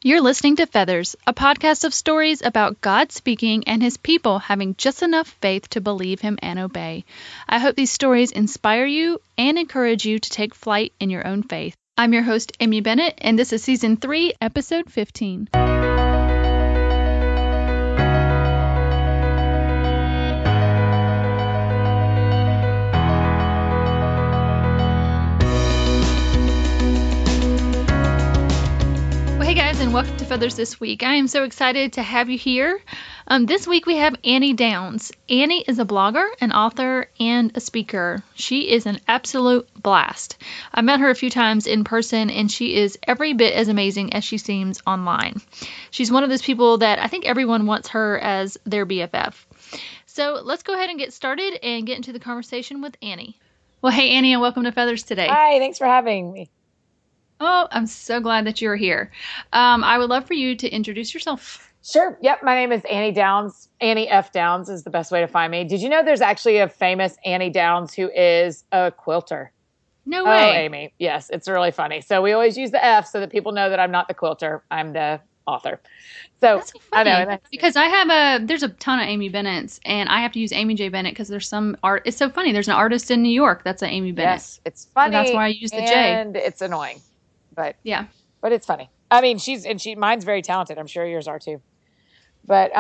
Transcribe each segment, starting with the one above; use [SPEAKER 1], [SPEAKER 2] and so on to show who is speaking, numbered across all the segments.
[SPEAKER 1] You're listening to Feathers, a podcast of stories about God speaking and his people having just enough faith to believe him and obey. I hope these stories inspire you and encourage you to take flight in your own faith. I'm your host, Amy Bennett, and this is Season 3, Episode 15. Hey guys, and welcome to Feathers This Week. I am so excited to have you here. This week we have Annie Downs. Annie is a blogger, an author, and a speaker. She is an absolute blast. I met her a few times in person, and she is every bit as amazing as she seems online. She's one of those people that I think everyone wants her as their BFF. So let's go ahead and get started and get into the conversation with Annie. Well, hey Annie, and welcome to Feathers today.
[SPEAKER 2] Hi, thanks for having me.
[SPEAKER 1] Oh, I'm so glad that you're here. I would love for you to introduce yourself.
[SPEAKER 2] Sure. Yep. My name is Annie Downs. Annie F. Downs is the best way to find me. Did you know there's actually a famous Annie Downs who is a quilter?
[SPEAKER 1] No way.
[SPEAKER 2] Oh, Amy. Yes, it's really funny. So we always use the F so that people know that I'm not the quilter. I'm the author. So,
[SPEAKER 1] that's so funny,
[SPEAKER 2] I know.
[SPEAKER 1] Because there's a ton of Amy Bennett's, and I have to use Amy J. Bennett because there's some art. It's so funny. There's an artist in New York that's an Amy Bennett.
[SPEAKER 2] Yes, it's funny.
[SPEAKER 1] So that's why I use the J.
[SPEAKER 2] And it's annoying. But
[SPEAKER 1] yeah,
[SPEAKER 2] but it's funny. I mean, mine's very talented. I'm sure yours are too. But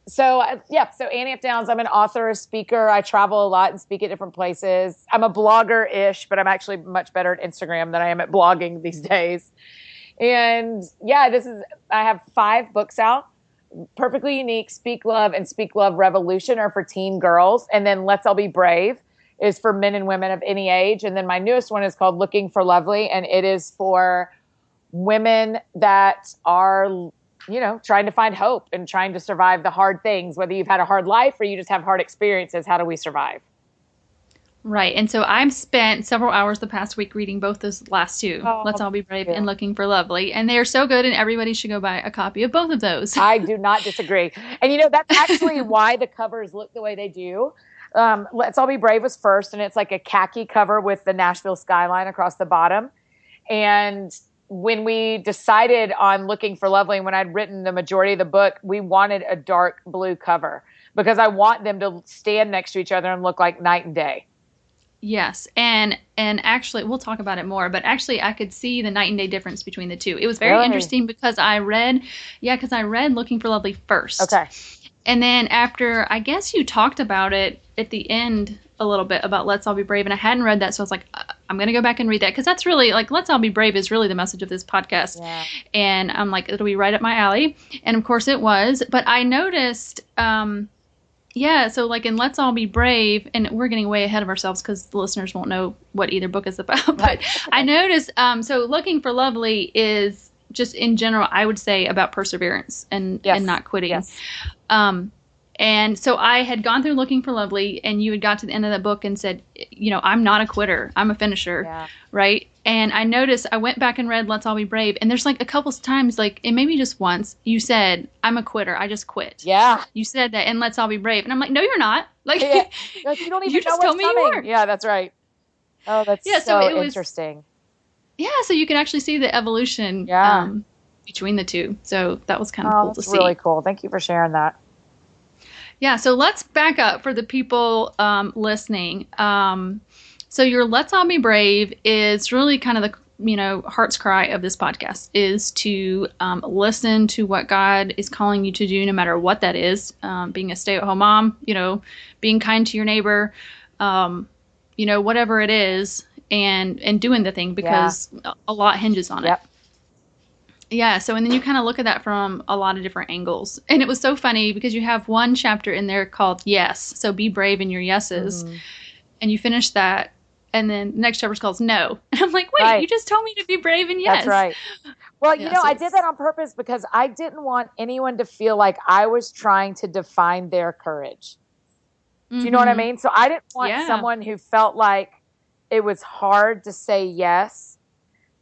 [SPEAKER 2] so Annie F. Downs. I'm an author, a speaker. I travel a lot and speak at different places. I'm a blogger-ish, but I'm actually much better at Instagram than I am at blogging these days. And yeah, I have 5 books out. Perfectly Unique, Speak Love, and Speak Love Revolution are for teen girls, and then Let's All Be Brave is for men and women of any age. And then my newest one is called Looking for Lovely. And it is for women that are, trying to find hope and trying to survive the hard things, whether you've had a hard life or you just have hard experiences. How do we survive?
[SPEAKER 1] Right. And so I've spent several hours the past week reading both those last two, Let's All Be Brave and Looking for Lovely. And they are so good, and everybody should go buy a copy of both of those.
[SPEAKER 2] I do not disagree. And that's actually why the covers look the way they do. Let's All Be Brave was first, and it's like a khaki cover with the Nashville skyline across the bottom. And when we decided on Looking for Lovely, and when I'd written the majority of the book, we wanted a dark blue cover because I want them to stand next to each other and look like night and day.
[SPEAKER 1] Yes. And actually, we'll talk about it more, but actually I could see the night and day difference between the two. It was very interesting because I read Looking for Lovely first.
[SPEAKER 2] Okay.
[SPEAKER 1] And then after, I guess you talked about it at the end a little bit about Let's All Be Brave, and I hadn't read that, so I was like, I'm going to go back and read that, because that's really, Let's All Be Brave is really the message of this podcast. Yeah. And I'm like, it'll be right up my alley. And of course it was. But I noticed, so in Let's All Be Brave, and we're getting way ahead of ourselves because the listeners won't know what either book is about, but right. I noticed, so Looking for Lovely is just in general, I would say, about perseverance and not quitting. Yes. And so I had gone through Looking for Lovely, and you had got to the end of that book and said, I'm not a quitter. I'm a finisher. Right. And I noticed, I went back and read Let's All Be Brave. And there's a couple times, and maybe just once, you said, I'm a quitter. I just quit.
[SPEAKER 2] Yeah.
[SPEAKER 1] You said that in Let's All Be Brave. And I'm like, no, you're not.
[SPEAKER 2] You don't even know what's coming. Yeah, that's right. Oh, that's so interesting.
[SPEAKER 1] Yeah. So you can actually see the evolution between the two. So that was kind of cool to see.
[SPEAKER 2] That's really cool. Thank you for sharing that.
[SPEAKER 1] Yeah, so let's back up for the people listening. So your Let's All Be Brave is really kind of the heart's cry of this podcast, is to listen to what God is calling you to do, no matter what that is. Being a stay-at-home mom, being kind to your neighbor, whatever it is, and doing the thing, because a lot hinges on it. Yeah, so and then you kind of look at that from a lot of different angles. And it was so funny because you have one chapter in there called Yes, so be brave in your yeses. Mm-hmm. And you finish that, and then the next chapter is called No. And I'm like, wait, you just told me to be brave and yes.
[SPEAKER 2] That's right. Well, I did that on purpose because I didn't want anyone to feel like I was trying to define their courage. Mm-hmm. Do you know what I mean? So I didn't want someone who felt like it was hard to say yes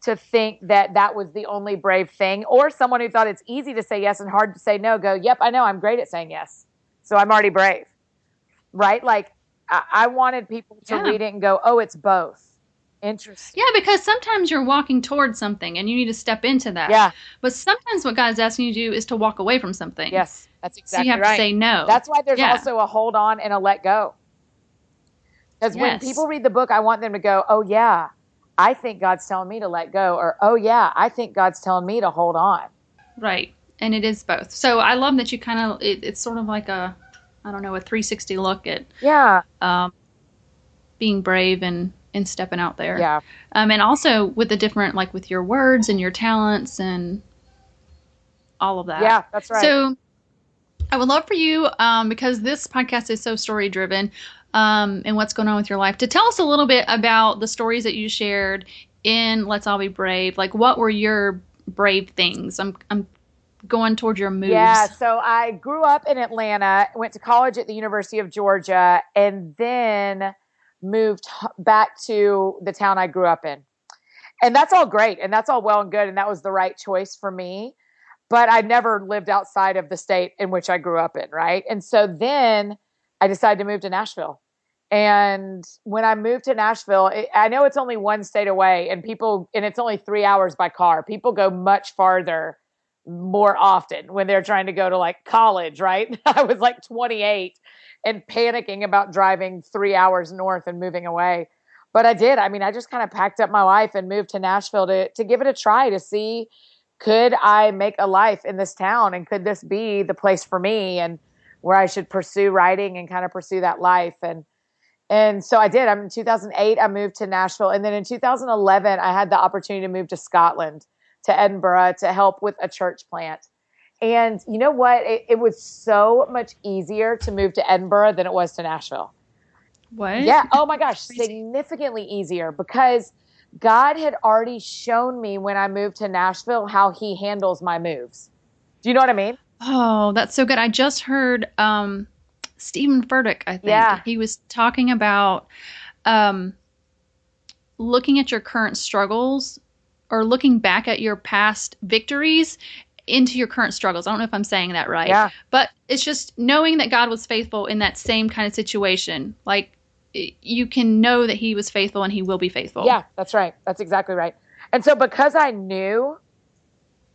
[SPEAKER 2] to think that was the only brave thing, or someone who thought it's easy to say yes and hard to say no, go, yep, I know, I'm great at saying yes, so I'm already brave, right? I wanted people to read it and go, oh, it's both. Interesting.
[SPEAKER 1] Yeah, because sometimes you're walking towards something and you need to step into that.
[SPEAKER 2] Yeah.
[SPEAKER 1] But sometimes what God's asking you to do is to walk away from something.
[SPEAKER 2] Yes, that's
[SPEAKER 1] So you
[SPEAKER 2] exactly
[SPEAKER 1] have to
[SPEAKER 2] right.
[SPEAKER 1] say no.
[SPEAKER 2] That's why there's
[SPEAKER 1] Yeah.
[SPEAKER 2] also a hold on and a let go. Because when
[SPEAKER 1] Yes.
[SPEAKER 2] people read the book, I want them to go, oh, yeah, I think God's telling me to let go. Or, oh, yeah, I think God's telling me to hold on.
[SPEAKER 1] Right. And it is both. So I love that you kind of, it's sort of like a, I don't know, a 360 look at being brave and stepping out there.
[SPEAKER 2] Yeah.
[SPEAKER 1] And also with the different, like with your words and your talents and all of that.
[SPEAKER 2] Yeah, that's right.
[SPEAKER 1] So I would love for you, because this podcast is so story driven, and what's going on with your life, to tell us a little bit about the stories that you shared in Let's All Be Brave. Like, what were your brave things? I'm going towards your moves.
[SPEAKER 2] Yeah, so I grew up in Atlanta, went to college at the University of Georgia, and then moved back to the town I grew up in. And that's all great, and that's all well and good, and that was the right choice for me. But I never lived outside of the state in which I grew up in, right? And so then I decided to move to Nashville. And when I moved to Nashville, I know it's only one state away, and it's only 3 hours by car. People go much farther more often when they're trying to go to like college, right? I was like 28 and panicking about driving 3 hours north and moving away. But I did. I mean, I just kind of packed up my life and moved to Nashville to give it a try, to see, could I make a life in this town, and could this be the place for me, and where I should pursue writing and kind of pursue that life. And so I did. In 2008, I moved to Nashville. And then in 2011, I had the opportunity to move to Scotland, to Edinburgh, to help with a church plant. And you know what? It was so much easier to move to Edinburgh than it was to Nashville.
[SPEAKER 1] What?
[SPEAKER 2] Yeah. Oh my gosh. Significantly easier, because God had already shown me when I moved to Nashville how he handles my moves. Do you know what I mean?
[SPEAKER 1] Oh, that's so good. I just heard Stephen Furtick, I think.
[SPEAKER 2] Yeah.
[SPEAKER 1] He was talking about looking at your current struggles, or looking back at your past victories into your current struggles. I don't know if I'm saying that right.
[SPEAKER 2] Yeah.
[SPEAKER 1] But it's just knowing that God was faithful in that same kind of situation. Like, you can know that he was faithful and he will be faithful.
[SPEAKER 2] Yeah, that's right. That's exactly right. And so because I knew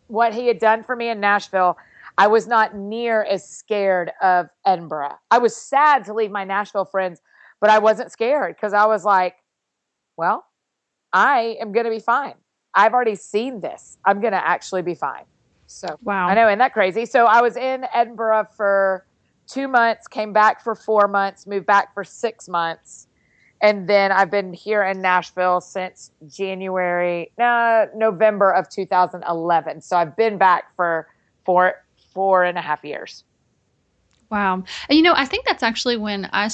[SPEAKER 2] what he had done for me in Nashville, I was not near as scared of Edinburgh. I was sad to leave my Nashville friends, but I wasn't scared, because I was like, well, I am going to be fine. I've already seen this. I'm going to actually be fine. So,
[SPEAKER 1] wow.
[SPEAKER 2] I know, isn't that crazy? So I was in Edinburgh for 2 months, came back for 4 months, moved back for 6 months. And then I've been here in Nashville since November of 2011. So I've been back for 4.5 years.
[SPEAKER 1] Wow. And I think that's actually when I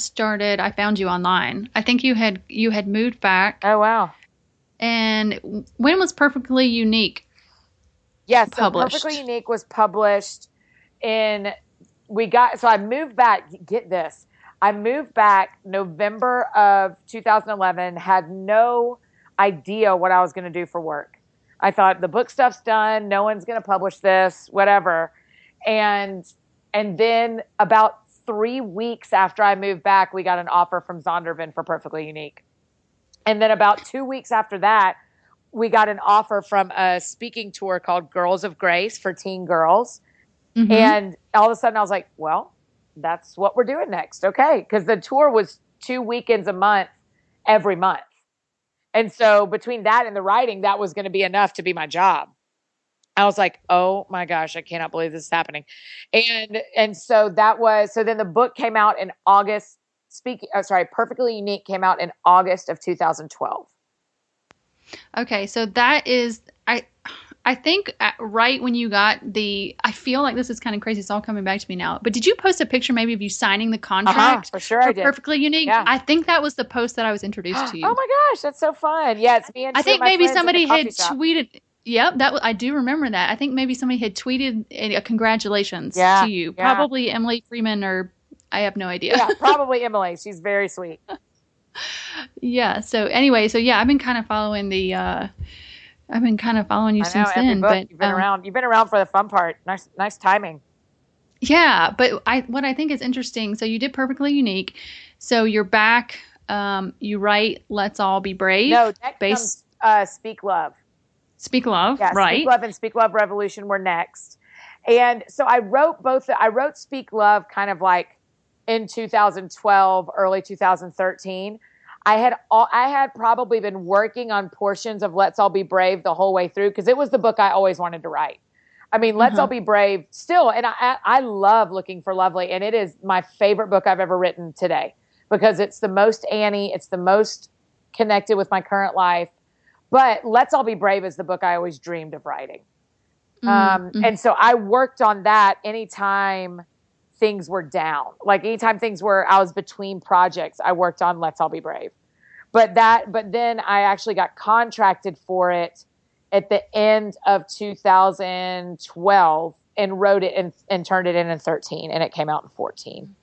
[SPEAKER 1] found you online. I think you had moved back.
[SPEAKER 2] Oh, wow.
[SPEAKER 1] And when was Perfectly Unique?
[SPEAKER 2] Yes,
[SPEAKER 1] published?
[SPEAKER 2] Perfectly Unique was published so I moved back, get this. I moved back November of 2011, had no idea what I was going to do for work. I thought, the book stuff's done, no one's going to publish this, whatever. And then about 3 weeks after I moved back, we got an offer from Zondervan for Perfectly Unique. And then about 2 weeks after that, we got an offer from a speaking tour called Girls of Grace for teen girls. Mm-hmm. And all of a sudden I was like, well, that's what we're doing next. Okay. Because the tour was 2 weekends a month, every month. And so between that and the writing, that was going to be enough to be my job. I was like, oh my gosh, I cannot believe this is happening. And so then the book came out in August. Perfectly Unique came out in August of 2012.
[SPEAKER 1] Okay. So that is, I think right when you got I feel like this is kind of crazy. It's all coming back to me now. But did you post a picture maybe of you signing the contract?
[SPEAKER 2] For sure I did.
[SPEAKER 1] Perfectly Unique?
[SPEAKER 2] Yeah.
[SPEAKER 1] I think that was the post that I was introduced to you.
[SPEAKER 2] Oh my gosh, that's so fun. Yeah, it's me and
[SPEAKER 1] I think maybe somebody had
[SPEAKER 2] tweeted.
[SPEAKER 1] Yep, I do remember that. I think maybe somebody had tweeted a congratulations to you.
[SPEAKER 2] Yeah.
[SPEAKER 1] Probably Emily Freeman, or I have no idea.
[SPEAKER 2] Yeah, probably Emily. She's very sweet.
[SPEAKER 1] Yeah. So anyway, I've been kind of following you since then. But
[SPEAKER 2] you've been around. You've been around for the fun part. Nice timing.
[SPEAKER 1] Yeah, but what I think is interesting. So you did Perfectly Unique. So you're back you write Let's All Be Brave.
[SPEAKER 2] No, next comes Speak Love.
[SPEAKER 1] Speak Love,
[SPEAKER 2] yeah,
[SPEAKER 1] right.
[SPEAKER 2] Speak Love and Speak Love Revolution were next. And so I wrote both. I wrote Speak Love kind of like in 2012, early 2013. I had probably been working on portions of Let's All Be Brave the whole way through because it was the book I always wanted to write. I mean, Let's All Be Brave still, and I love Looking for Lovely, and it is my favorite book I've ever written today because it's the most Annie, it's the most connected with my current life. But Let's All Be Brave is the book I always dreamed of writing. And so I worked on that anytime things were down. Like anytime I was between projects, I worked on Let's All Be Brave. But then I actually got contracted for it at the end of 2012 and wrote it and turned it in 13, and it came out in 14.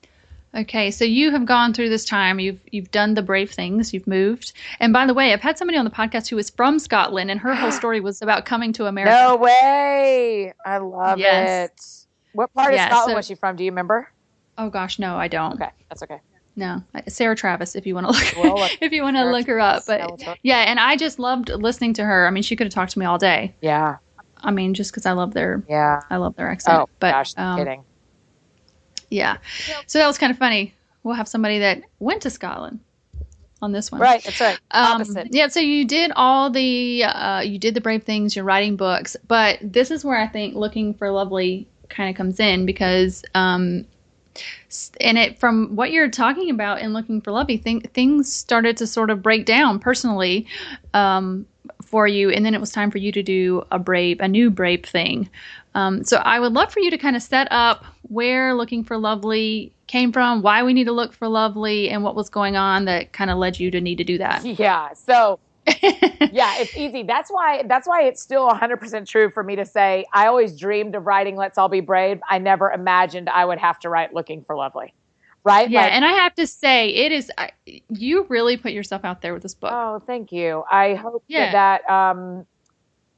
[SPEAKER 1] Okay, so you have gone through this time. You've done the brave things. You've moved. And by the way, I've had somebody on the podcast who is from Scotland, and her whole story was about coming to America.
[SPEAKER 2] No way! I love it. What part of Scotland was she from? Do you remember?
[SPEAKER 1] Oh gosh, no, I don't.
[SPEAKER 2] Okay, that's okay.
[SPEAKER 1] No, Sarah Travis, if you want to look, if you want to look her up. But yeah, and I just loved listening to her. I mean, she could have talked to me all day.
[SPEAKER 2] Yeah.
[SPEAKER 1] I mean, just because I love their accent.
[SPEAKER 2] Oh, but, gosh, kidding.
[SPEAKER 1] Yeah. So that was kind of funny. We'll have somebody that went to Scotland on this one.
[SPEAKER 2] Right. That's right. Opposite.
[SPEAKER 1] Yeah. So you did you did the brave things. You're writing books, but this is where I think Looking for Lovely kind of comes in because, from what you're talking about in Looking for Lovely, things started to sort of break down personally, for you. And then it was time for you to do a new brave thing. So I would love for you to kind of set up where Looking for Lovely came from, why we need to look for lovely, and what was going on that kind of led you to need to do that.
[SPEAKER 2] Yeah. So yeah, it's easy. That's why it's still 100% true for me to say, I always dreamed of writing Let's All Be Brave. I never imagined I would have to write Looking for Lovely. Right?
[SPEAKER 1] Yeah. And I have to say you really put yourself out there with this book.
[SPEAKER 2] Oh, thank you. I hope that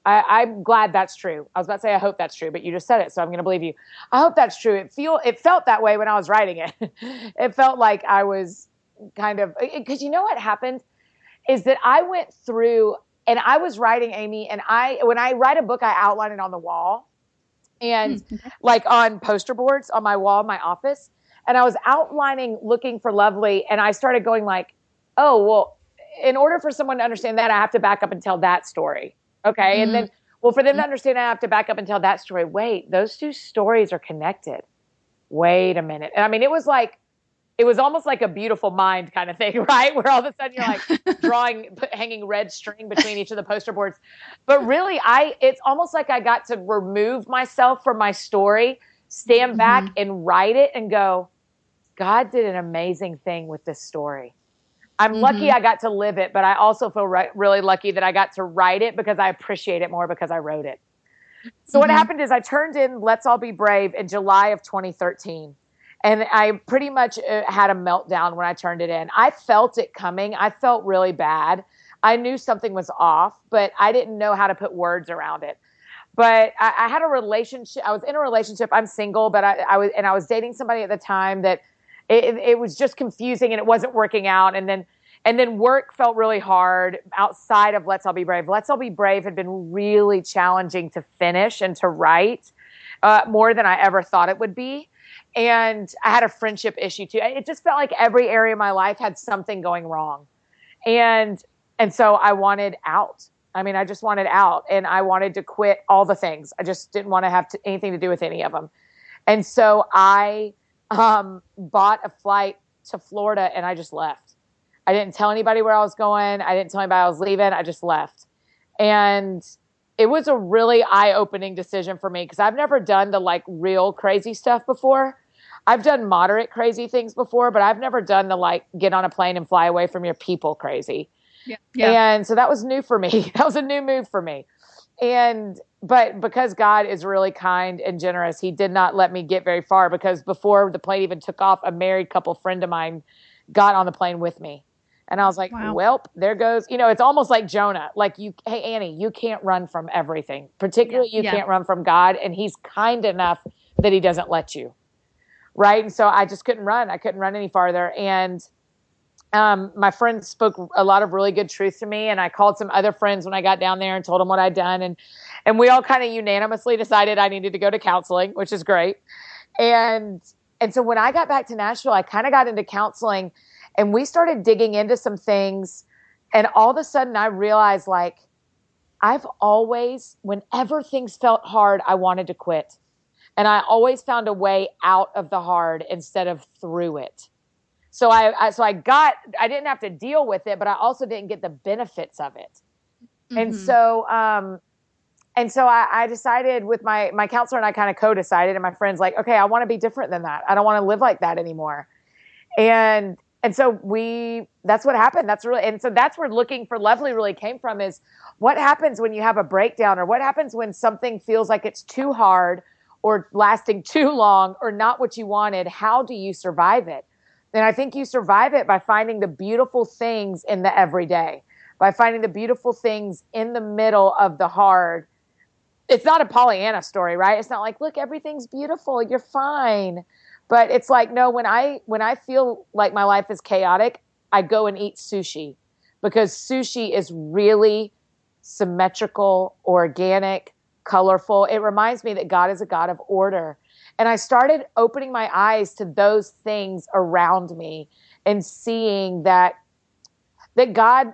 [SPEAKER 2] I'm glad that's true. I was about to say, I hope that's true, but you just said it, so I'm going to believe you. I hope that's true. It felt that way when I was writing it. It felt like I was kind of, because you know what happened is that I went through and I was writing, Amy, and when I write a book, I outline it on the wall and like on poster boards on my wall in my office. And I was outlining Looking for Lovely, and I started going like, oh, well, in order for someone to understand that, I have to back up and tell that story. Okay. And then, well, for them to understand, I have to back up and tell that story. Wait, those two stories are connected. Wait a minute. And I mean, it was almost like a Beautiful Mind kind of thing, right? Where all of a sudden you're like hanging red string between each of the poster boards. But really, it's almost like I got to remove myself from my story, stand back and write it and go, God did an amazing thing with this story. I'm lucky I got to live it, but I also feel really lucky that I got to write it because I appreciate it more because I wrote it. So what happened is I turned in Let's All Be Brave in July of 2013. And I pretty much had a meltdown when I turned it in. I felt it coming. I felt really bad. I knew something was off, but I didn't know how to put words around it. But I had a relationship. I was in a relationship. I'm single, but I was dating somebody at the time that it was just confusing and it wasn't working out. And then work felt really hard outside of Let's All Be Brave. Let's All Be Brave had been really challenging to finish and to write, more than I ever thought it would be. And I had a friendship issue too. It just felt like every area of my life had something going wrong. And so I wanted out. I mean, I just wanted out, and I wanted to quit all the things. I just didn't want to have anything to do with any of them. And so I bought a flight to Florida, and I just left. I didn't tell anybody where I was going. I didn't tell anybody I was leaving. I just left. And it was a really eye-opening decision for me because I've never done the like real crazy stuff before. I've done moderate crazy things before, but I've never done the like get on a plane and fly away from your people crazy. Yeah. And so that was new for me. That was a new move for me. But because God is really kind and generous, he did not let me get very far because before the plane even took off, a married couple friend of mine got on the plane with me. And I was like, wow. Welp, there goes, it's almost like Jonah. Like hey, Annie, you can't run from everything. Particularly you can't run from God. And he's kind enough that he doesn't let you. Right. And so I just couldn't run. I couldn't run any farther. And My friends spoke a lot of really good truth to me, and I called some other friends when I got down there and told them what I'd done, and we all kind of unanimously decided I needed to go to counseling, which is great. And so when I got back to Nashville, I kind of got into counseling, and we started digging into some things, and all of a sudden I realized, like, I've always, whenever things felt hard, I wanted to quit. And I always found a way out of the hard instead of through it. So I didn't have to deal with it, but I also didn't get the benefits of it. And so I decided with my counselor, and I kind of co-decided, and my friend's like, okay, I want to be different than that. I don't want to live like that anymore. And so that's what happened. And so that's where Looking for Lovely really came from, is what happens when you have a breakdown, or what happens when something feels like it's too hard or lasting too long or not what you wanted. How do you survive it? And I think you survive it by finding the beautiful things in the everyday, by finding the beautiful things in the middle of the hard. It's not a Pollyanna story, right? It's not like, look, everything's beautiful, you're fine. But it's like, no, when I feel like my life is chaotic, I go and eat sushi, because sushi is really symmetrical, organic, colorful. It reminds me that God is a God of order. And I started opening my eyes to those things around me and seeing that God,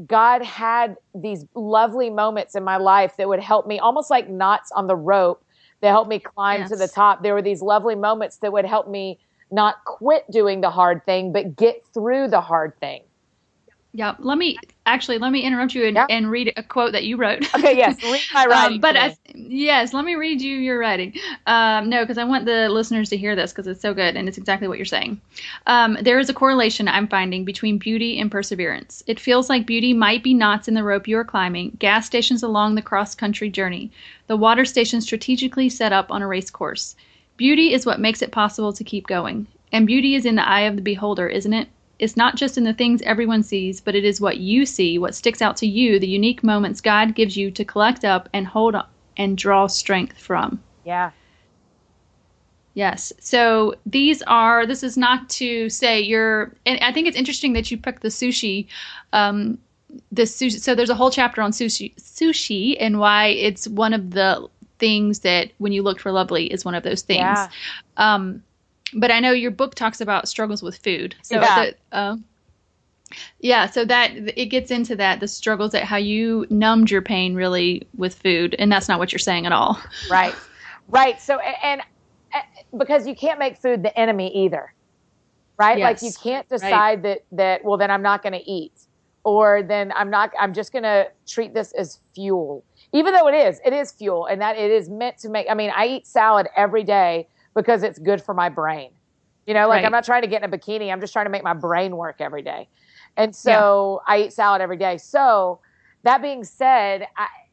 [SPEAKER 2] God had these lovely moments in my life that would help me, almost like knots on the rope that helped me climb to the top. There were these lovely moments that would help me not quit doing the hard thing, but get through the hard thing.
[SPEAKER 1] Yeah, let me interrupt you and read a quote that you wrote.
[SPEAKER 2] Okay, yes, read my writing.
[SPEAKER 1] Yes, let me read you your writing. No, because I want the listeners to hear this, because it's so good, and it's exactly what you're saying. There is a correlation I'm finding between beauty and perseverance. It feels like beauty might be knots in the rope you are climbing, gas stations along the cross-country journey, the water station strategically set up on a race course. Beauty is what makes it possible to keep going. And beauty is in the eye of the beholder, isn't it? It's not just in the things everyone sees, but it is what you see, what sticks out to you, the unique moments God gives you to collect up and hold on and draw strength from.
[SPEAKER 2] Yeah.
[SPEAKER 1] Yes. So this is not to say and I think it's interesting that you picked the sushi. So there's a whole chapter on sushi and why it's one of the things that when you look for lovely is one of those things. Yeah. But I know your book talks about struggles with food. So so that it gets into that, the struggles at how you numbed your pain really with food. And that's not what you're saying at all.
[SPEAKER 2] Right. Right. So, and because you can't make food the enemy either. Right. Yes. Like you can't decide that, well, then I'm not going to eat, or then I'm just going to treat this as fuel, even though it is fuel, and that it is meant to make, I eat salad every day because it's good for my brain. I'm not trying to get in a bikini. I'm just trying to make my brain work every day. And so I eat salad every day. So that being said,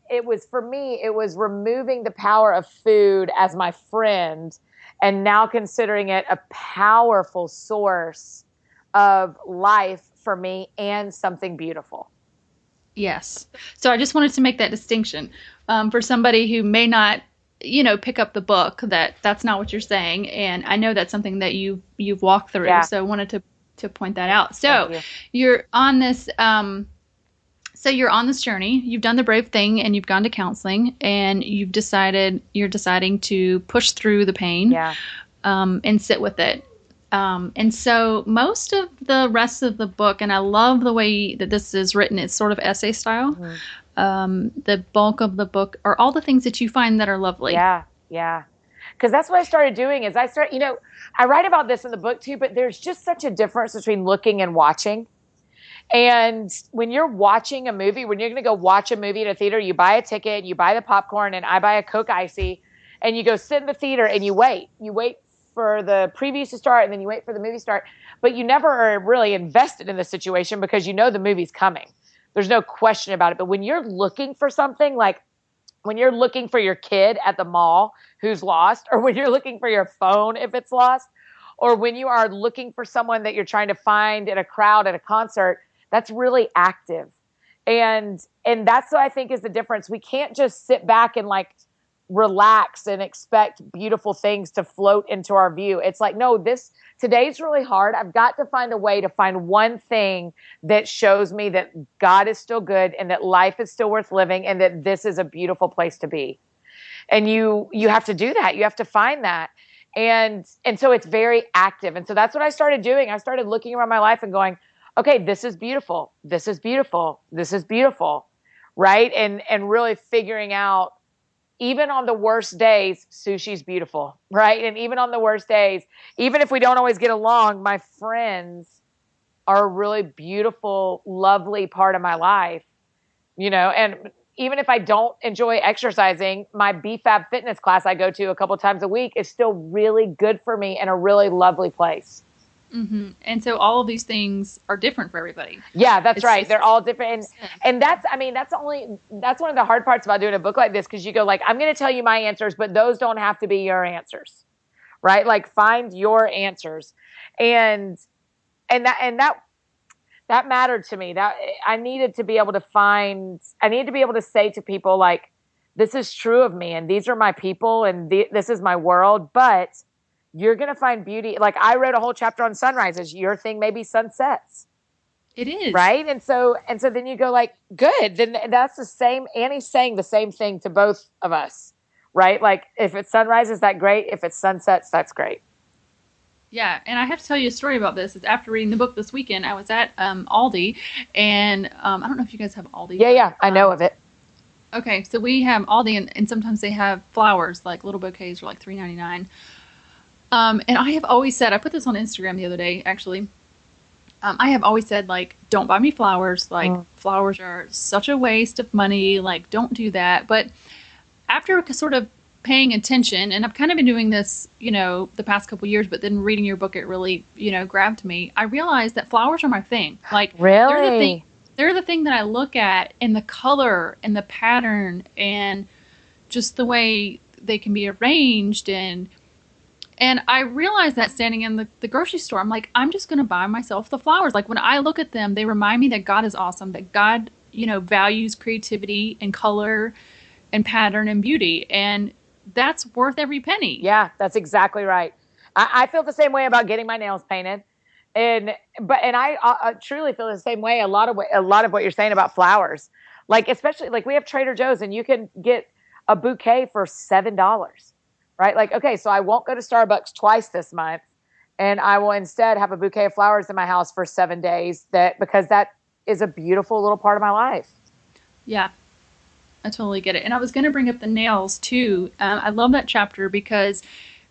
[SPEAKER 2] it was removing the power of food as my friend and now considering it a powerful source of life for me and something beautiful.
[SPEAKER 1] Yes. So I just wanted to make that distinction for somebody who may not pick up the book, that's not what you're saying. And I know that's something that you've walked through. Yeah. So I wanted to point that out. So you're on this, you're on this journey, you've done the brave thing and you've gone to counseling and you're deciding to push through the pain, and sit with it. And so most of the rest of the book, and I love the way that this is written, it's sort of essay style. Mm-hmm. The bulk of the book are all the things that you find that are lovely.
[SPEAKER 2] Yeah, yeah. Because that's what I started doing is I write about this in the book too, but there's just such a difference between looking and watching. And when you're watching a movie, when you're going to go watch a movie at a theater, you buy a ticket, you buy the popcorn, and I buy a Coke Icy, and you go sit in the theater and you wait. You wait for the previews to start, and then you wait for the movie to start. But you never are really invested in the situation because you know the movie's coming. There's no question about it. But when you're looking for something, like when you're looking for your kid at the mall who's lost, or when you're looking for your phone if it's lost, or when you are looking for someone that you're trying to find in a crowd at a concert, that's really active. And that's what I think is the difference. We can't just sit back and relax and expect beautiful things to float into our view. It's like, no, today's really hard. I've got to find a way to find one thing that shows me that God is still good and that life is still worth living and that this is a beautiful place to be. And you have to do that. You have to find that. And so it's very active. And so that's what I started doing. I started looking around my life and going, okay, this is beautiful. This is beautiful. This is beautiful. Right. And really figuring out, even on the worst days, sushi's beautiful, right? And even on the worst days, even if we don't always get along, my friends are a really beautiful, lovely part of my life, and even if I don't enjoy exercising, my BFAB fitness class I go to a couple times a week is still really good for me and a really lovely place.
[SPEAKER 1] Mm-hmm. And so all of these things are different for everybody.
[SPEAKER 2] Yeah, that's right. They're all different. And that's one of the hard parts about doing a book like this, because you go like, I'm going to tell you my answers, but those don't have to be your answers, right? Like find your answers. And that mattered to me. That I needed to be able to say to people like, this is true of me and these are my people and this is my world, but you're going to find beauty. Like I wrote a whole chapter on sunrises. Your thing may be sunsets.
[SPEAKER 1] It is.
[SPEAKER 2] Right. And so then you go like, good. Then that's the same. Annie's saying the same thing to both of us. Right. Like if it's sunrises, that's great. If it's sunsets, that's great.
[SPEAKER 1] Yeah. And I have to tell you a story about this. It's after reading the book this weekend, I was at Aldi and I don't know if you guys have Aldi.
[SPEAKER 2] Yeah. I know of it.
[SPEAKER 1] Okay. So we have Aldi and sometimes they have flowers, like little bouquets are like $3.99. And I have always said, I put this on Instagram the other day, actually. I have always said, like, don't buy me flowers. Like, flowers are such a waste of money. Like, don't do that. But after sort of paying attention, and I've kind of been doing this, the past couple of years, but then reading your book, it really, grabbed me. I realized that flowers are my thing. Like,
[SPEAKER 2] really?
[SPEAKER 1] They're the thing that I look at, and the color and the pattern and just the way they can be arranged. And I realized that standing in the grocery store, I'm like, I'm just going to buy myself the flowers. Like when I look at them, they remind me that God is awesome, that God, values creativity and color and pattern and beauty. And that's worth every penny.
[SPEAKER 2] Yeah, that's exactly right. I feel the same way about getting my nails painted. And I truly feel the same way. A lot of what you're saying about flowers, like, especially like we have Trader Joe's and you can get a bouquet for $7. Right? Like, okay, so I won't go to Starbucks twice this month and I will instead have a bouquet of flowers in my house for 7 days because that is a beautiful little part of my life.
[SPEAKER 1] Yeah, I totally get it. And I was going to bring up the nails too. I love that chapter because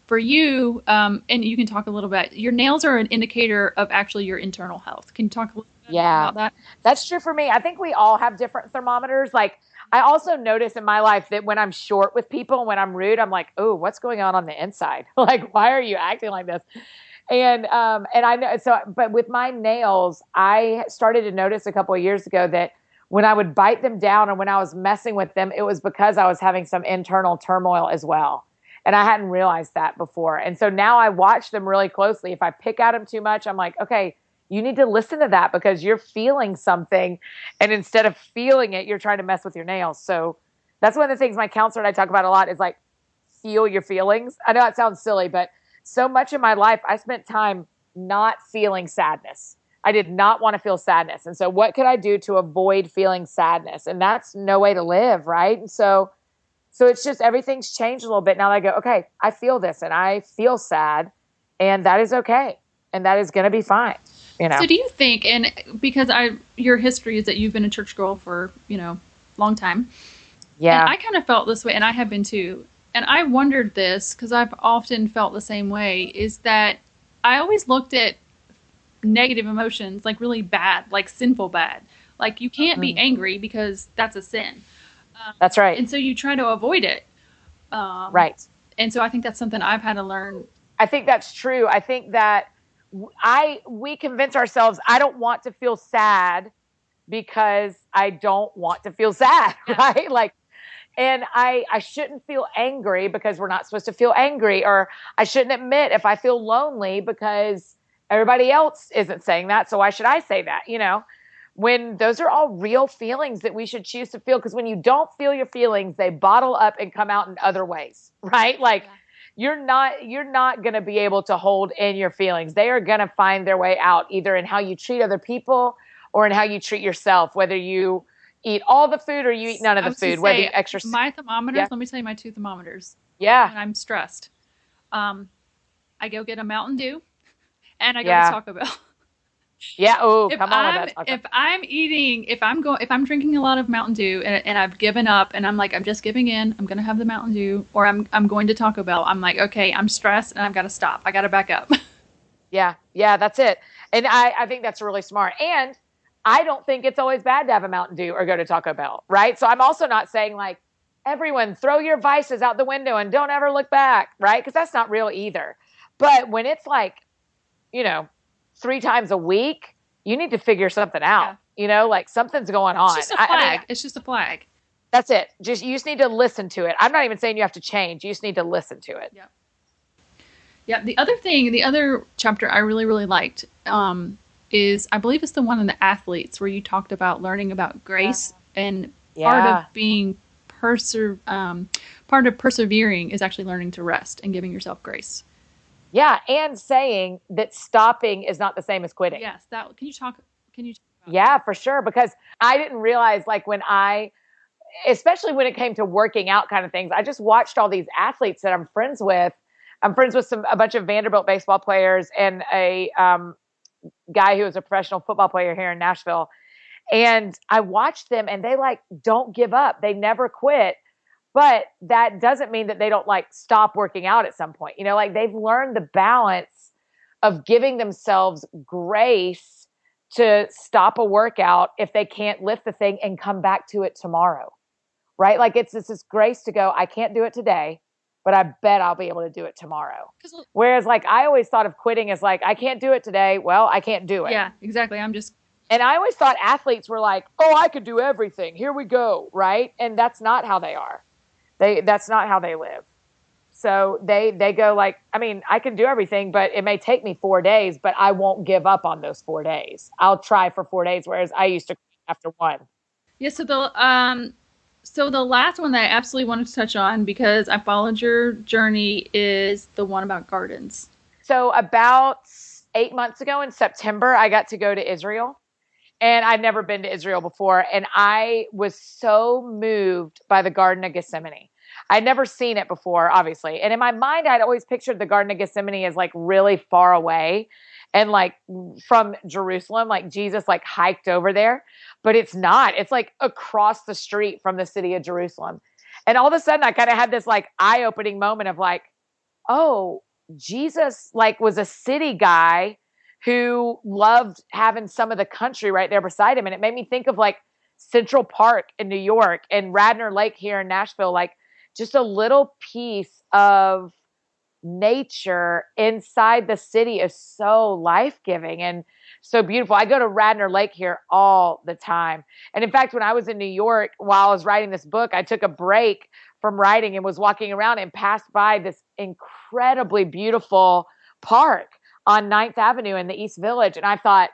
[SPEAKER 1] for you, and you can talk a little bit, your nails are an indicator of actually your internal health. Can you talk a little bit about that?
[SPEAKER 2] That's true for me. I think we all have different thermometers. Like, I also notice in my life that when I'm short with people, when I'm rude, I'm like, oh, what's going on the inside? Like, why are you acting like this? And I know, but with my nails, I started to notice a couple of years ago that when I would bite them down and when I was messing with them, it was because I was having some internal turmoil as well. And I hadn't realized that before. And so now I watch them really closely. If I pick at them too much, I'm like, okay, you need to listen to that because you're feeling something. And instead of feeling it, you're trying to mess with your nails. So that's one of the things my counselor and I talk about a lot is like, feel your feelings. I know that sounds silly, but so much of my life, I spent time not feeling sadness. I did not want to feel sadness. And so what could I do to avoid feeling sadness? And that's no way to live, right? And so it's just everything's changed a little bit. Now I go, okay, I feel this and I feel sad and that is okay. And that is going to be fine.
[SPEAKER 1] So do you think, and because your history is that you've been a church girl for, long time.
[SPEAKER 2] Yeah.
[SPEAKER 1] And I kind of felt this way, and I have been too. And I wondered this, because I've often felt the same way, is that I always looked at negative emotions like really bad, like sinful bad. Like you can't be angry because that's a sin.
[SPEAKER 2] That's right.
[SPEAKER 1] And so you try to avoid it.
[SPEAKER 2] Right.
[SPEAKER 1] And so I think that's something I've had to learn.
[SPEAKER 2] I think that's true. I think that we convince ourselves, I don't want to feel sad because I don't want to feel sad, right? Like, and I shouldn't feel angry because we're not supposed to feel angry, or I shouldn't admit if I feel lonely because everybody else isn't saying that. So why should I say that, when those are all real feelings that we should choose to feel. Because when you don't feel your feelings, they bottle up and come out in other ways, right? Like you're not going to be able to hold in your feelings. They are going to find their way out either in how you treat other people or in how you treat yourself, whether you eat all the food or you eat none of the food, whether you exercise.
[SPEAKER 1] My thermometers, let me tell you my two thermometers.
[SPEAKER 2] Yeah.
[SPEAKER 1] When I'm stressed. I go get a Mountain Dew and I go to Taco Bell.
[SPEAKER 2] Yeah. Oh, come on with that.
[SPEAKER 1] If I'm drinking a lot of Mountain Dew and I've given up and I'm like, I'm just giving in, I'm going to have the Mountain Dew, or I'm going to Taco Bell. I'm like, okay, I'm stressed and I've got to stop. I got to back up.
[SPEAKER 2] Yeah. Yeah. That's it. And I think that's really smart. And I don't think it's always bad to have a Mountain Dew or go to Taco Bell. Right. So I'm also not saying like, everyone throw your vices out the window and don't ever look back. Right. Because that's not real either. But when it's like, 3 times a week, you need to figure something out. Yeah. Like something's going on.
[SPEAKER 1] It's just a flag. It's just a flag.
[SPEAKER 2] That's it. You just need to listen to it. I'm not even saying you have to change. You just need to listen to it.
[SPEAKER 1] Yeah. Yeah. The other chapter I really, really liked is, I believe it's the one on the athletes where you talked about learning about grace and part of being part of persevering is actually learning to rest and giving yourself grace.
[SPEAKER 2] Yeah, and saying that stopping is not the same as quitting.
[SPEAKER 1] Yes, can you talk about
[SPEAKER 2] Yeah, for sure, because I didn't realize like especially when it came to working out kind of things, I just watched all these athletes that I'm friends with. I'm friends with a bunch of Vanderbilt baseball players and a guy who was a professional football player here in Nashville. And I watched them and they like don't give up. They never quit. But that doesn't mean that they don't like stop working out at some point. Like they've learned the balance of giving themselves grace to stop a workout if they can't lift the thing and come back to it tomorrow. Right? Like it's this grace to go, I can't do it today, but I bet I'll be able to do it tomorrow. Whereas like I always thought of quitting as like, I can't do it today. Well, I can't do it.
[SPEAKER 1] Yeah, exactly.
[SPEAKER 2] And I always thought athletes were like, oh, I could do everything. Here we go. Right? And that's not how they are. That's not how they live. So they go like, I mean, I can do everything, but it may take me 4 days, but I won't give up on those 4 days. I'll try for 4 days, whereas I used to after one.
[SPEAKER 1] Yeah. So the last one that I absolutely wanted to touch on, because I followed your journey, is the one about gardens.
[SPEAKER 2] So about 8 months ago in September, I got to go to Israel. And I'd never been to Israel before. And I was so moved by the Garden of Gethsemane. I'd never seen it before, obviously. And in my mind, I'd always pictured the Garden of Gethsemane as like really far away and like from Jerusalem, like Jesus like hiked over there. But it's not. It's like across the street from the city of Jerusalem. And all of a sudden, I kind of had this like eye-opening moment of like, oh, Jesus like was a city guy who loved having some of the country right there beside him. And it made me think of like Central Park in New York and Radnor Lake here in Nashville, like just a little piece of nature inside the city is so life-giving and so beautiful. I go to Radnor Lake here all the time. And in fact, when I was in New York, while I was writing this book, I took a break from writing and was walking around and passed by this incredibly beautiful park on 9th Avenue in the East Village. And I thought,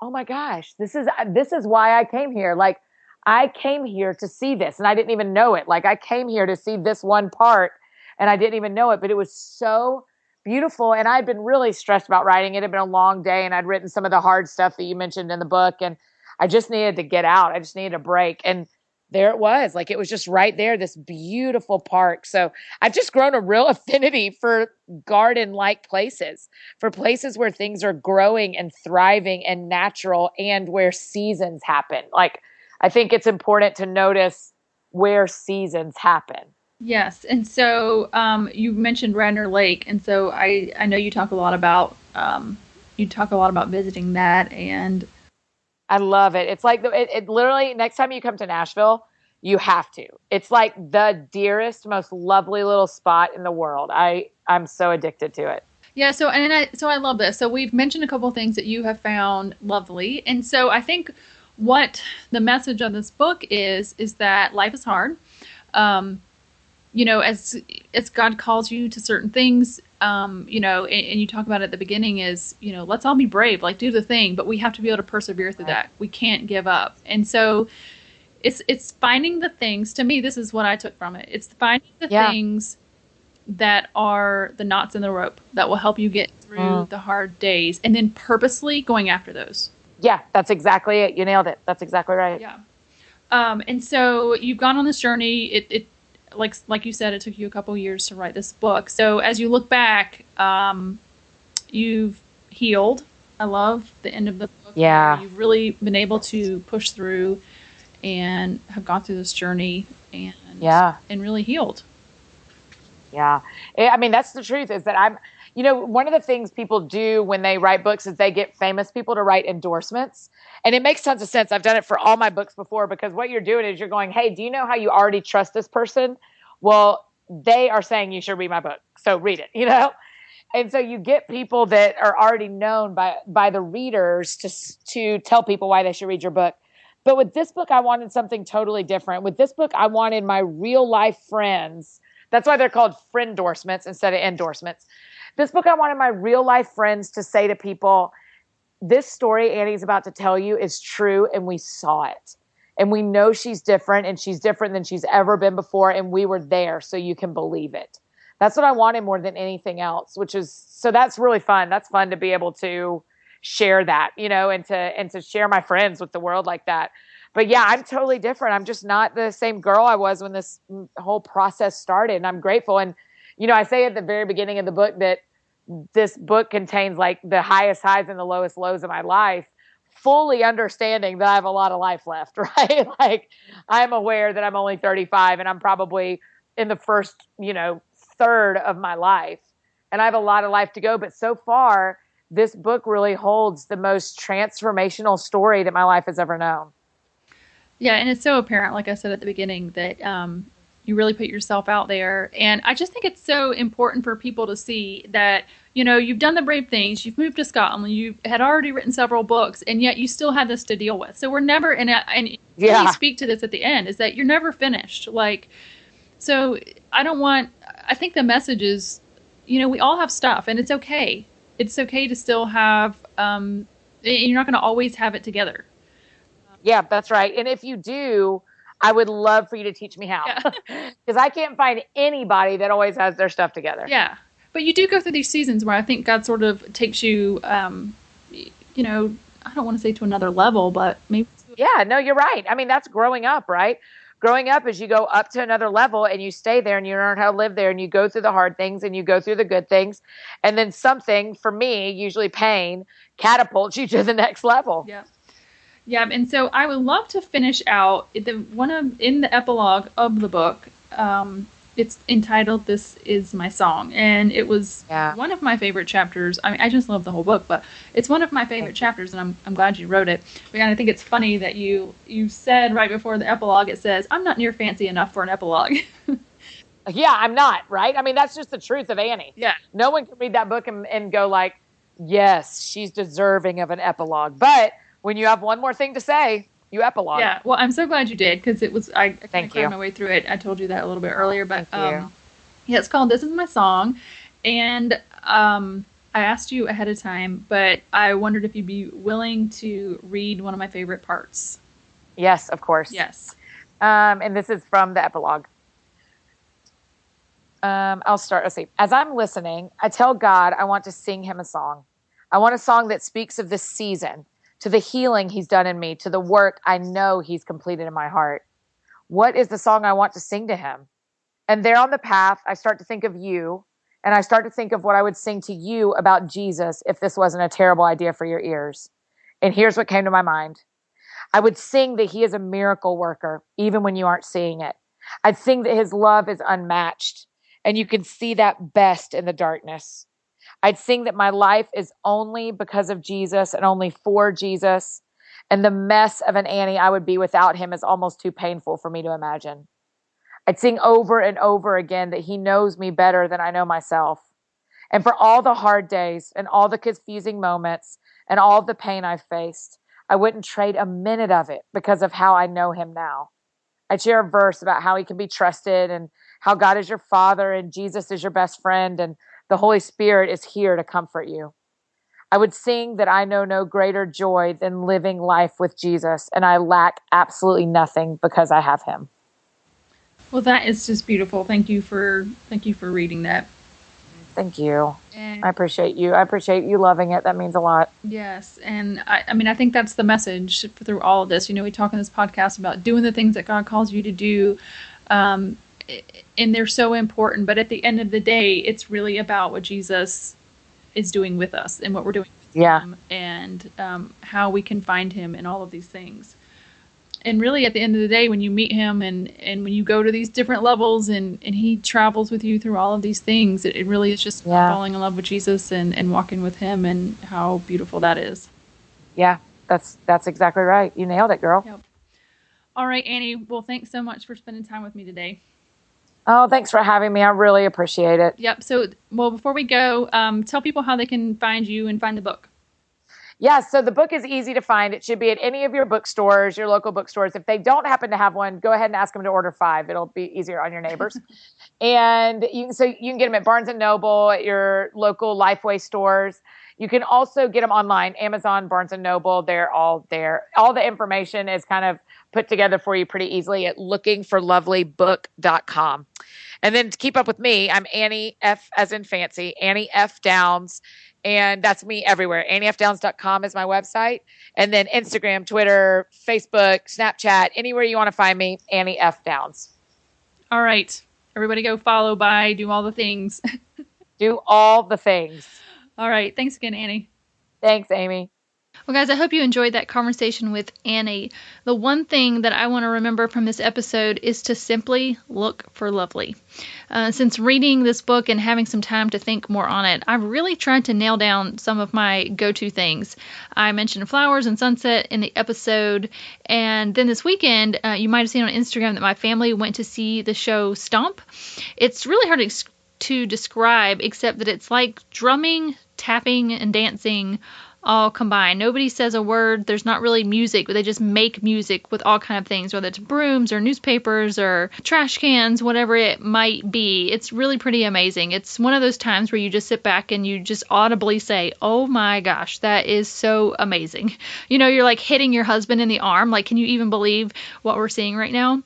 [SPEAKER 2] oh my gosh, this is why I came here. Like I came here to see this and I didn't even know it. Like I came here to see this one part and I didn't even know it, but it was so beautiful. And I'd been really stressed about writing. It had been a long day and I'd written some of the hard stuff that you mentioned in the book. And I just needed to get out. I just needed a break. And there it was. Like it was just right there, this beautiful park. So I've just grown a real affinity for garden-like places, for places where things are growing and thriving and natural and where seasons happen. Like I think it's important to notice where seasons happen.
[SPEAKER 1] Yes. And so you mentioned Radnor Lake. And so I know you talk a lot about visiting that, and
[SPEAKER 2] I love it. It's like it literally next time you come to Nashville, you have to. It's like the dearest, most lovely little spot in the world. I'm so addicted to it.
[SPEAKER 1] Yeah. So I love this. So we've mentioned a couple of things that you have found lovely, and so I think what the message of this book is that life is hard. as God calls you to certain things, and you talk about it at the beginning is, let's all be brave, like do the thing, but we have to be able to persevere through
[SPEAKER 2] Right.
[SPEAKER 1] that. We can't give up. And so it's finding the things. To me, this is what I took from it. It's finding the
[SPEAKER 2] Yeah.
[SPEAKER 1] things that are the knots in the rope that will help you get through
[SPEAKER 2] Mm.
[SPEAKER 1] the hard days, and then purposely going after those.
[SPEAKER 2] Yeah, that's exactly it. You nailed it. That's exactly right.
[SPEAKER 1] Yeah. And so you've gone on this journey. It like you said, it took you a couple years to write this book. So as you look back, you've healed. I love the end of the book.
[SPEAKER 2] Yeah.
[SPEAKER 1] You've really been able to push through and have gone through this journey and
[SPEAKER 2] Yeah.
[SPEAKER 1] and really healed.
[SPEAKER 2] Yeah. I mean, that's the truth is that one of the things people do when they write books is they get famous people to write endorsements. And it makes tons of sense. I've done it for all my books before because what you're doing is you're going, hey, do you know how you already trust this person? Well, they are saying you should read my book. So read it. And so you get people that are already known by the readers to tell people why they should read your book. But with this book, I wanted something totally different. With this book, I wanted my real life friends. That's why they're called friend endorsements instead of endorsements. This book, I wanted my real life friends to say to people, this story Annie's about to tell you is true, and we saw it. And we know she's different, and she's different than she's ever been before, and we were there, so you can believe it. That's what I wanted more than anything else, so that's really fun. That's fun to be able to share that, and to share my friends with the world like that. But yeah, I'm totally different. I'm just not the same girl I was when this whole process started, and I'm grateful. And, I say at the very beginning of the book that this book contains like the highest highs and the lowest lows of my life, fully understanding that I have a lot of life left, right? Like I'm aware that I'm only 35 and I'm probably in the first, third of my life, and I have a lot of life to go. But so far, this book really holds the most transformational story that my life has ever known.
[SPEAKER 1] Yeah, and it's so apparent, like I said at the beginning, that you really put yourself out there. And I just think it's so important for people to see that, you've done the brave things, you've moved to Scotland, you had already written several books, and yet you still had this to deal with. So we're never, and
[SPEAKER 2] Yeah.
[SPEAKER 1] you speak to this at the end, is that you're never finished. Like, so I think the message is, we all have stuff, and it's okay. It's okay to still have, you're not going to always have it together.
[SPEAKER 2] Yeah, that's right. And if you do, I would love for you to teach me how. Because I can't find anybody that always has their stuff together.
[SPEAKER 1] Yeah. But you do go through these seasons where I think God sort of takes you, I don't want to say to another level, but maybe.
[SPEAKER 2] Yeah, no, you're right. I mean, that's growing up, right? Growing up is you go up to another level and you stay there and you learn how to live there and you go through the hard things and you go through the good things. And then something, for me, usually pain, catapults you to the next level.
[SPEAKER 1] Yeah. Yeah, and so I would love to finish out in the epilogue of the book. It's entitled "This Is My Song," and it was one of my favorite chapters. I mean, I just love the whole book, but it's one of my favorite chapters, and I'm glad you wrote it. But I think it's funny that you said right before the epilogue, it says, "I'm not near fancy enough for an epilogue."
[SPEAKER 2] Yeah, I'm not, right? I mean, that's just the truth of Annie.
[SPEAKER 1] Yeah.
[SPEAKER 2] No one can read that book and go like, yes, she's deserving of an epilogue. But when you have one more thing to say, you epilogue.
[SPEAKER 1] Yeah, well, I'm so glad you did, because it was, I kind of cried my way through it. I told you that a little bit earlier, but yeah, it's called "This Is My Song," and I asked you ahead of time, but I wondered if you'd be willing to read one of my favorite parts.
[SPEAKER 2] Yes, of course.
[SPEAKER 1] Yes.
[SPEAKER 2] And this is from the epilogue. I'll start. Let's see. As I'm listening, I tell God I want to sing him a song. I want a song that speaks of this season, to the healing he's done in me, to the work I know he's completed in my heart. What is the song I want to sing to him? And there on the path, I start to think of you, and I start to think of what I would sing to you about Jesus if this wasn't a terrible idea for your ears. And here's what came to my mind. I would sing that he is a miracle worker, even when you aren't seeing it. I'd sing that his love is unmatched, and you can see that best in the darkness. I'd sing that my life is only because of Jesus and only for Jesus. And the mess of an Annie I would be without him is almost too painful for me to imagine. I'd sing over and over again that he knows me better than I know myself. And for all the hard days and all the confusing moments and all the pain I've faced, I wouldn't trade a minute of it because of how I know him now. I'd share a verse about how he can be trusted and how God is your Father and Jesus is your best friend and the Holy Spirit is here to comfort you. I would sing that I know no greater joy than living life with Jesus, and I lack absolutely nothing because I have him.
[SPEAKER 1] Well, that is just beautiful. Thank you for reading that.
[SPEAKER 2] Thank you.
[SPEAKER 1] And
[SPEAKER 2] I appreciate you. I appreciate you loving it. That means a lot.
[SPEAKER 1] yes, and I mean, I think that's the message through all of this. We talk in this podcast about doing the things that God calls you to do, um, and they're so important. But at the end of the day, it's really about what Jesus is doing with us and what we're doing with him, and how we can find him in all of these things. And really, at the end of the day, when you meet him and when you go to these different levels and he travels with you through all of these things, it really is just falling in love with Jesus and walking with him, and how beautiful that is.
[SPEAKER 2] Yeah, that's exactly right. You nailed it, girl.
[SPEAKER 1] Yep. All right, Annie. Well, thanks so much for spending time with me today.
[SPEAKER 2] Oh, thanks for having me. I really appreciate it.
[SPEAKER 1] Yep. So, well, before we go, tell people how they can find you and find the book.
[SPEAKER 2] Yeah, so the book is easy to find. It should be at any of your bookstores, your local bookstores. If they don't happen to have one, go ahead and ask them to order 5. It'll be easier on your neighbors. And you can get them at Barnes & Noble, at your local Lifeway stores. You can also get them online, Amazon, Barnes & Noble. They're all there. All the information is kind of put together for you pretty easily at lookingforlovelybook.com. And then to keep up with me, I'm Annie F as in fancy, Annie F Downs. And that's me everywhere. AnnieFDowns.com is my website. And then Instagram, Twitter, Facebook, Snapchat, anywhere you want to find me, Annie F Downs.
[SPEAKER 1] All right. Everybody go follow, buy, do all the things.
[SPEAKER 2] Do all the things.
[SPEAKER 1] All right. Thanks again, Annie.
[SPEAKER 2] Thanks, Amy.
[SPEAKER 1] Well, guys, I hope you enjoyed that conversation with Annie. The one thing that I want to remember from this episode is to simply look for lovely. Since reading this book and having some time to think more on it, I've really tried to nail down some of my go-to things. I mentioned flowers and sunset in the episode, and then this weekend, you might have seen on Instagram that my family went to see the show Stomp. It's really hard to describe, except that it's like drumming, tapping, and dancing all combined. Nobody says a word. There's not really music, but they just make music with all kind of things, whether it's brooms or newspapers or trash cans, whatever it might be. It's really pretty amazing. It's one of those times where you just sit back and you just audibly say, oh my gosh, that is so amazing. You're like hitting your husband in the arm. Like, can you even believe what we're seeing right now?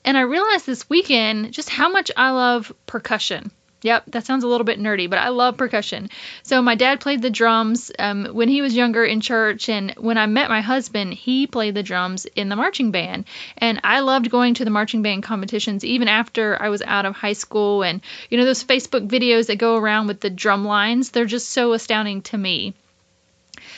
[SPEAKER 1] And I realized this weekend just how much I love percussion. Yep, that sounds a little bit nerdy, but I love percussion. So my dad played the drums when he was younger in church, and when I met my husband, he played the drums in the marching band. And I loved going to the marching band competitions even after I was out of high school. And, those Facebook videos that go around with the drum lines, they're just so astounding to me.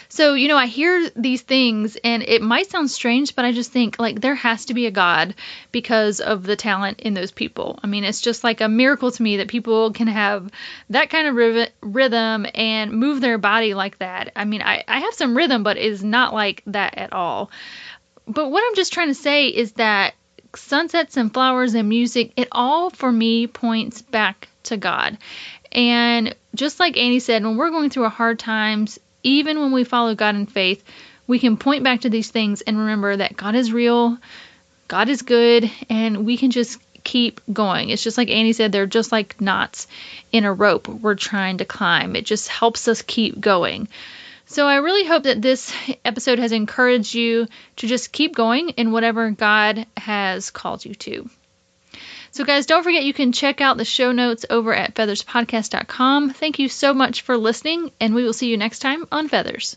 [SPEAKER 1] So, I hear these things and it might sound strange, but I just think like there has to be a God because of the talent in those people. I mean, it's just like a miracle to me that people can have that kind of rhythm and move their body like that. I mean, I have some rhythm, but it's not like that at all. But what I'm just trying to say is that sunsets and flowers and music, it all for me points back to God. And just like Annie said, when we're going through hard times, even when we follow God in faith, we can point back to these things and remember that God is real, God is good, and we can just keep going. It's just like Annie said, they're just like knots in a rope we're trying to climb. It just helps us keep going. So I really hope that this episode has encouraged you to just keep going in whatever God has called you to. So guys, don't forget you can check out the show notes over at featherspodcast.com. Thank you so much for listening, and we will see you next time on Feathers.